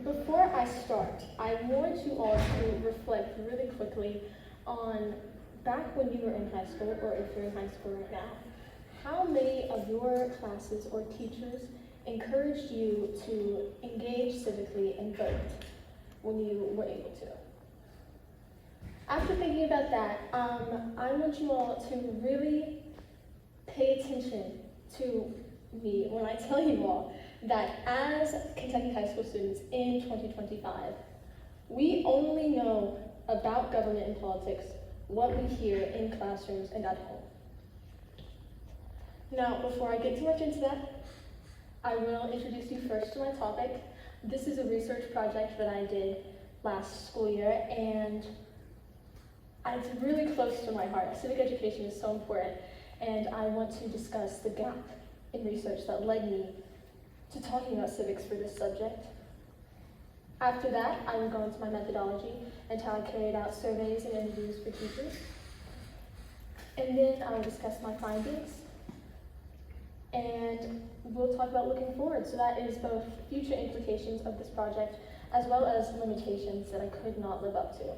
Before I start, I want you all to reflect really quickly on back when you were in high school, or if you're in high school right now, how many of your classes or teachers encouraged you to engage civically and vote when you were able to? After thinking about that, I want you all to really pay attention to me when I tell you all that as Kentucky high school students in 2025, we only know about government and politics what we hear in classrooms and at home. Now, before I get too much into that, I will introduce you first to my topic. This is a research project that I did last school year, and it's really close to my heart. Civic education is so important, and I want to discuss the gap in research that led me to talking about civics for this subject. After that, I will go into my methodology and how I carried out surveys and interviews for teachers. And then I will discuss my findings, and we'll talk about looking forward. So that is both future implications of this project as well as limitations that I could not live up to.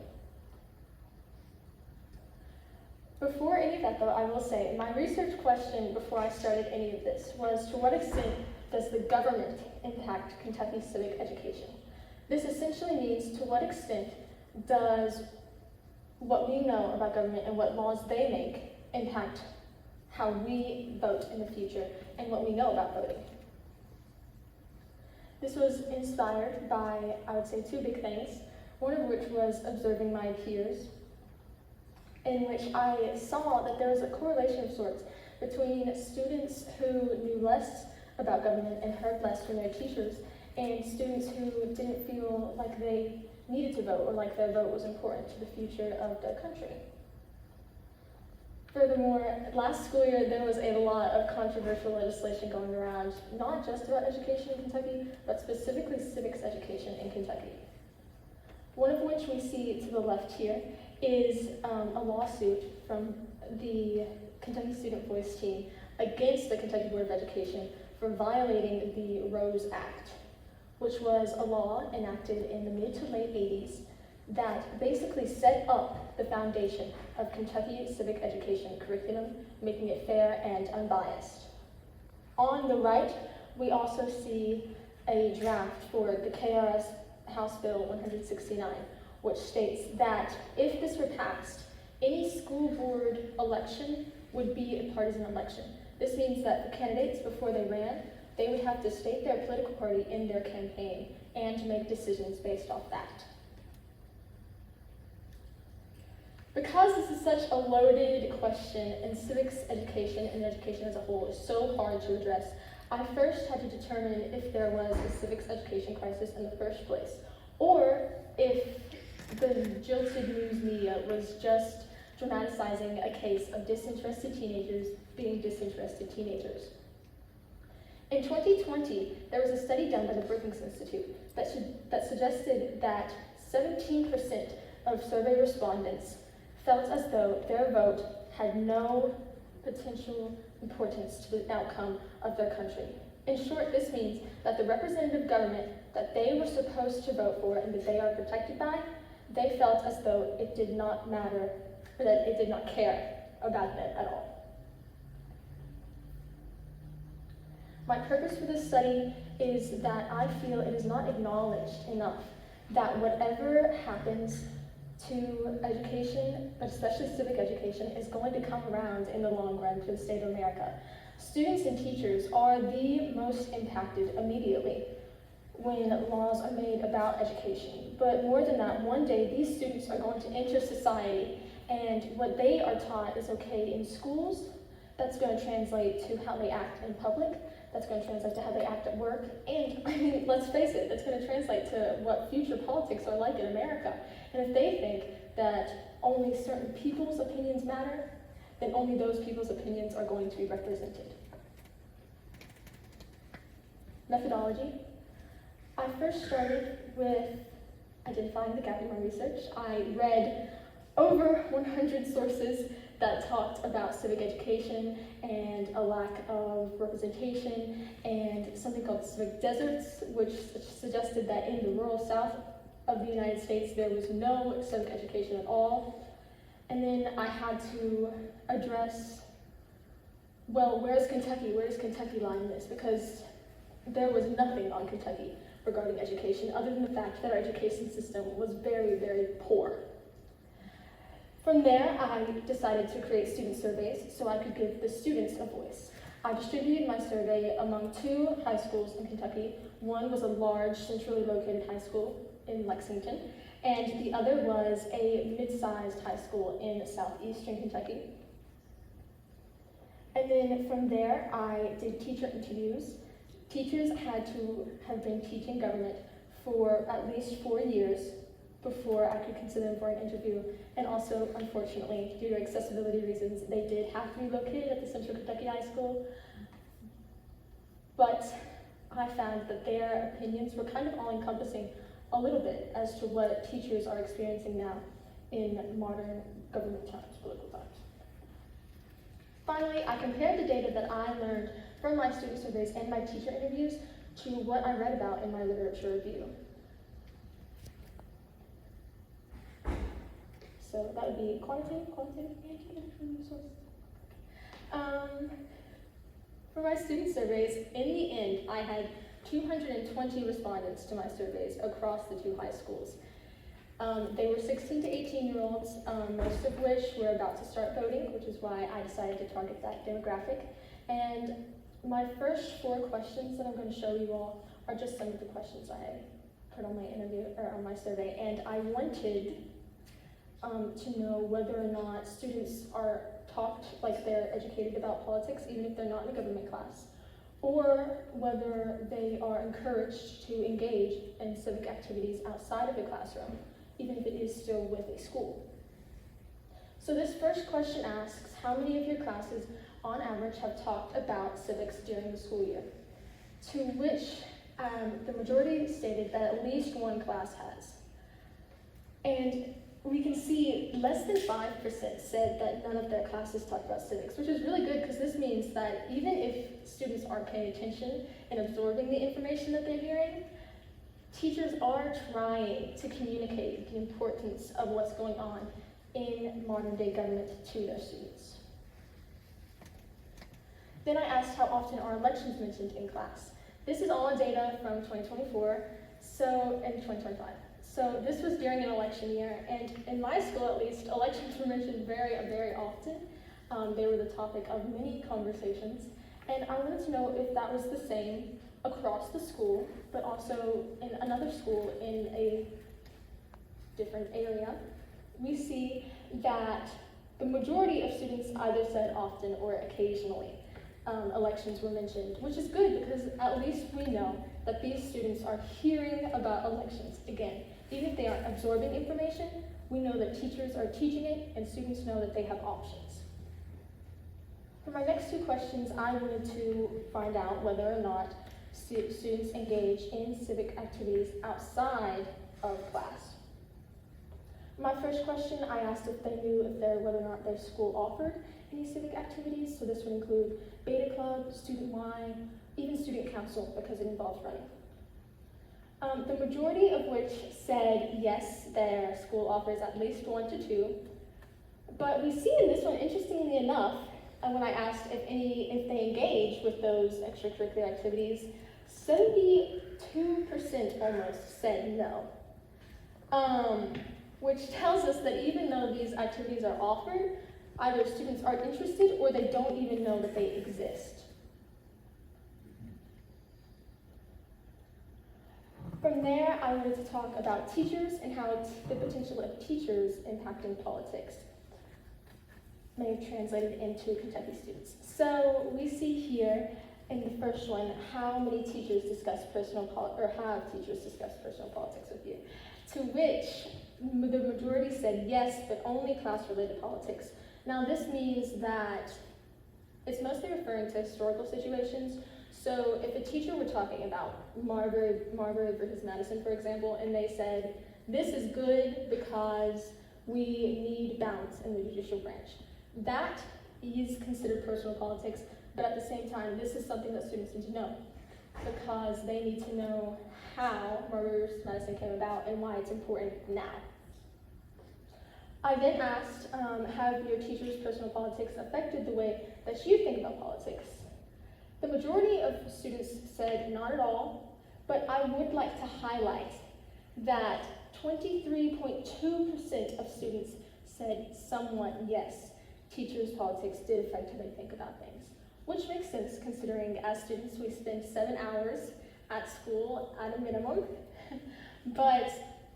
Before any of that though, I will say my research question before I started any of this was, to what extent does the government impact Kentucky's civic education? This essentially means, to what extent does what we know about government and what laws they make impact how we vote in the future and what we know about voting? This was inspired by, I would say, two big things, one of which was observing my peers, in which I saw that there was a correlation of sorts between students who knew less about government and heard less from their teachers, and students who didn't feel like they needed to vote or like their vote was important to the future of their country. Furthermore, last school year there was a lot of controversial legislation going around, not just about education in Kentucky, but specifically civics education in Kentucky. One of which we see to the left here is a lawsuit from the Kentucky Student Voice team against the Kentucky Board of Education for violating the Rose Act, which was a law enacted in the mid to late 80s that basically set up the foundation of Kentucky civic education curriculum, making it fair and unbiased. On the right, we also see a draft for the KRS House Bill 169, which states that if this were passed, any school board election would be a partisan election. This means that the candidates, before they ran, they would have to state their political party in their campaign and make decisions based off that. Because this is such a loaded question, and civics education and education as a whole is so hard to address, I first had to determine if there was a civics education crisis in the first place, or if the jilted news media was just dramatizing a case of disinterested teenagers being disinterested teenagers. In 2020, there was a study done by the Brookings Institute that suggested that 17% of survey respondents felt as though their vote had no potential importance to the outcome of their country. In short, this means that the representative government that they were supposed to vote for and that they are protected by, they felt as though it did not matter, or that it did not care about them at all. My purpose for this study is that I feel it is not acknowledged enough that whatever happens to education, but especially civic education, is going to come around in the long run for the state of America. Students and teachers are the most impacted immediately when laws are made about education. But more than that, one day these students are going to enter society, and what they are taught is okay in schools. That's going to translate to how they act in public. That's going to translate to how they act at work. And I mean, let's face it, that's going to translate to what future politics are like in America. And if they think that only certain people's opinions matter, then only those people's opinions are going to be represented. Methodology. I first started with identifying the gap in my research. I read over 100 sources that talked about civic education and a lack of representation, and something called civic deserts, which suggested that in the rural south of the United States there was no civic education at all. And then I had to address, well, where's Kentucky? Where's Kentucky lie in this? Because there was nothing on Kentucky regarding education other than the fact that our education system was very, very poor. From there, I decided to create student surveys so I could give the students a voice. I distributed my survey among 2 high schools in Kentucky. One was a large, centrally located high school in Lexington, and the other was a mid-sized high school in southeastern Kentucky. And then from there, I did teacher interviews. Teachers had to have been teaching government for at least 4 years before I could consider them for an interview. And also, unfortunately, due to accessibility reasons, they did have to be located at the Central Kentucky High School. But I found that their opinions were kind of all-encompassing a little bit as to what teachers are experiencing now in modern government times, political times. Finally, I compared the data that I learned from my student surveys and my teacher interviews to what I read about in my literature review. So that would be quantitative, sources. For my student surveys, in the end, I had 220 respondents to my surveys across the 2 high schools. They were 16 to 18-year-olds, most of which were about to start voting, which is why I decided to target that demographic. And my first 4 questions that I'm going to show you all are just some of the questions I put on my interview or on my survey, and I wanted to know whether or not students are taught like they're educated about politics, even if they're not in a government class, or whether they are encouraged to engage in civic activities outside of the classroom, even if it is still with a school. So this first question asks, how many of your classes on average have talked about civics during the school year? To which the majority stated that at least 1 class has. And we can see less than 5% said that none of their classes talked about civics, which is really good because this means that even if students aren't paying attention and absorbing the information that they're hearing, teachers are trying to communicate the importance of what's going on in modern day government to their students. Then I asked how often are elections mentioned in class. This is all data from 2024, and 2025. So this was during an election year, and in my school at least, elections were mentioned very, very often. They were the topic of many conversations, and I wanted to know if that was the same across the school, but also in another school in a different area. We see that the majority of students either said often or occasionally elections were mentioned, which is good because at least we know that these students are hearing about elections. Again, even if they aren't absorbing information, we know that teachers are teaching it and students know that they have options. For my next 2 questions, I wanted to find out whether or not students engage in civic activities outside of class. My first question, I asked if they knew whether or not their school offered any civic activities, so this would include beta club, student wine, even student council because it involves running. The majority of which said yes, their school offers at least 1 to 2, but we see in this one, interestingly enough, when I asked if they engage with those extracurricular activities, 72% almost said no, which tells us that even though these activities are offered, either students aren't interested or they don't even know that they exist. From there, I wanted to talk about teachers and how the potential of teachers impacting politics may have translated into Kentucky students. So we see here in the first one how many teachers discuss have teachers discussed personal politics with you, to which the majority said yes, but only class-related politics. Now this means that it's mostly referring to historical situations. So if a teacher were talking about Marbury versus Madison, for example, and they said, this is good because we need balance in the judicial branch, That is considered personal politics, but at the same time, this is something that students need to know because they need to know how Marbury's medicine came about and why it's important now. I then asked, have your teachers' personal politics affected the way that you think about politics? The majority of students said not at all, but I would like to highlight that 23.2% of students said somewhat yes, teachers' politics did affect how they think about things, which makes sense considering as students we spend 7 hours at school at a minimum, but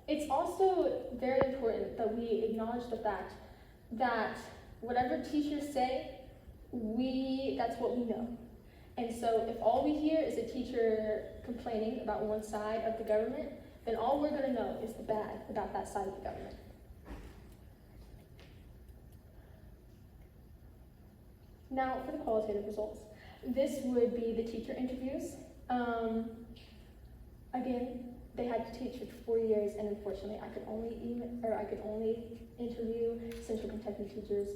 it's also very important that we acknowledge the fact that whatever teachers say, that's what we know. And so if all we hear is a teacher complaining about one side of the government, then all we're going to know is the bad about that side of the government. Now for the qualitative results. This would be the teacher interviews. Again, they had to teach for 4 years, and unfortunately, I could only interview Central Kentucky teachers.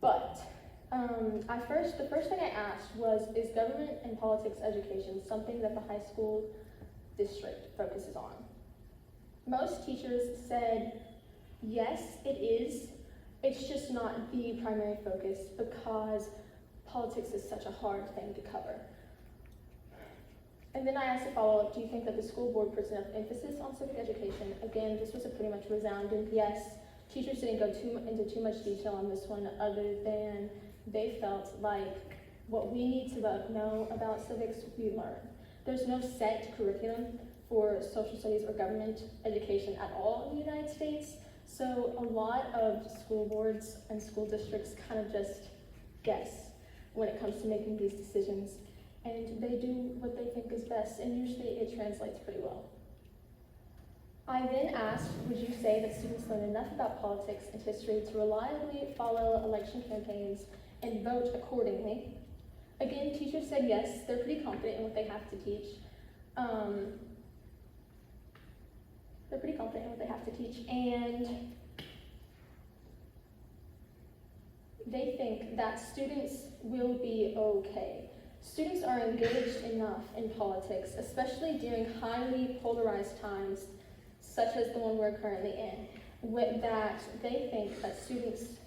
But the first thing I asked was, is government and politics education something that the high school district focuses on? Most teachers said, yes, it is. It's just not the primary focus because politics is such a hard thing to cover. And then I asked a follow-up, do you think that the school board puts enough emphasis on civic education? Again, this was a pretty much resounding yes. Teachers didn't go into too much detail on this one other than they felt like what we need to know about civics, we learn. There's no set curriculum for social studies or government education at all in the United States. So a lot of school boards and school districts kind of just guess when it comes to making these decisions. And they do what they think is best, and usually it translates pretty well. I then asked, would you say that students learn enough about politics and history to reliably follow election campaigns and vote accordingly? Again, teachers said yes, they're pretty confident in what they have to teach. And they think that students will be okay. Students are engaged enough in politics, especially during highly polarized times, such as the one we're currently in, that they think that students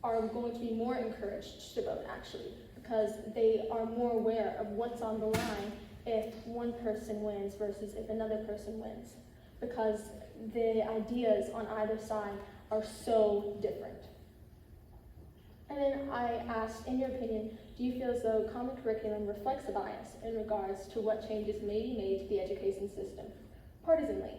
are going to be more encouraged to vote, actually, because they are more aware of what's on the line if one person wins versus if another person wins, because the ideas on either side are so different. And then I asked, in your opinion, do you feel as though common curriculum reflects a bias in regards to what changes may be made to the education system, partisanly?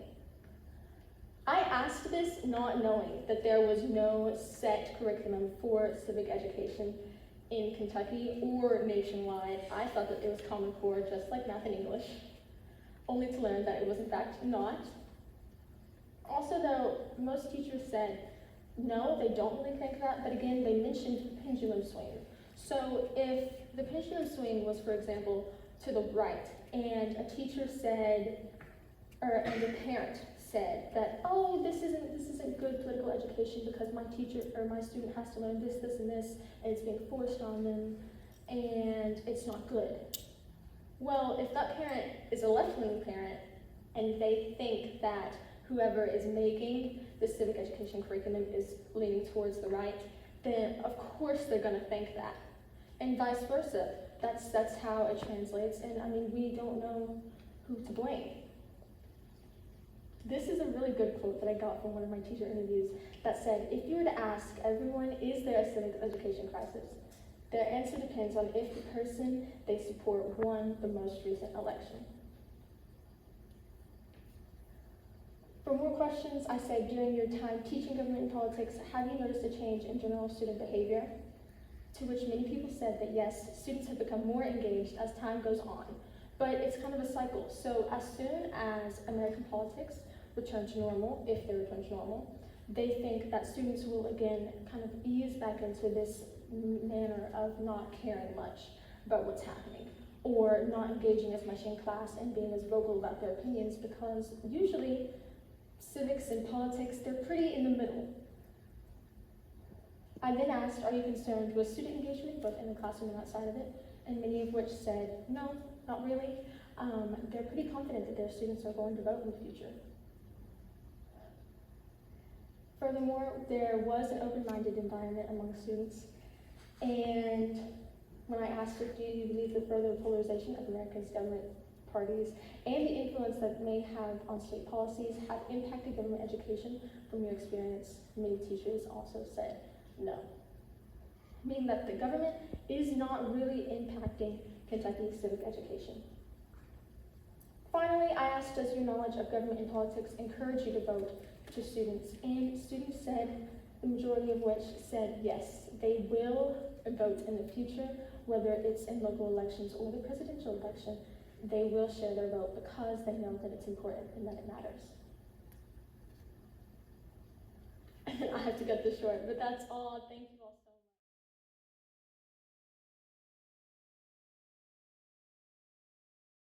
I asked this not knowing that there was no set curriculum for civic education in Kentucky or nationwide. I thought that it was Common Core, just like math and English, only to learn that it was in fact not. Also though, most teachers said, no, they don't really think that, but again, they mentioned pendulum swing. So if the pendulum swing was, for example, to the right, and a teacher said, and a parent said that, oh, this isn't good political education because my teacher or my student has to learn this, this, and this, and it's being forced on them, and it's not good. Well, if that parent is a left-wing parent, and they think that whoever is making the civic education curriculum is leaning towards the right, then of course they're going to think that. And vice versa. That's how it translates, and I mean, we don't know who to blame. This is a really good quote that I got from one of my teacher interviews that said, if you were to ask everyone, is there a civic education crisis? Their answer depends on if the person they support won the most recent election. For more questions, I said, during your time teaching government and politics, have you noticed a change in general student behavior? To which many people said that yes, students have become more engaged as time goes on, but it's kind of a cycle. So as soon as American politics return to normal, if they return to normal, they think that students will again kind of ease back into this manner of not caring much about what's happening, or not engaging as much in class and being as vocal about their opinions, because usually civics and politics, they're pretty in the middle. I then asked, are you concerned with student engagement, both in the classroom and outside of it? And many of which said, no, not really. They're pretty confident that their students are going to vote in the future. Furthermore, there was an open-minded environment among students. And when I asked her, do you believe the further polarization of America's government parties and the influence that may have on state policies have impacted government education from your experience? Many teachers also said no. Meaning that the government is not really impacting Kentucky's civic education. Finally, I asked, does your knowledge of government and politics encourage you to vote to students? And students said, the majority of which said yes, they will vote in the future, whether it's in local elections or the presidential election. They will share their vote because they know that it's important and that it matters. I have to cut this short, but that's all. Thank you.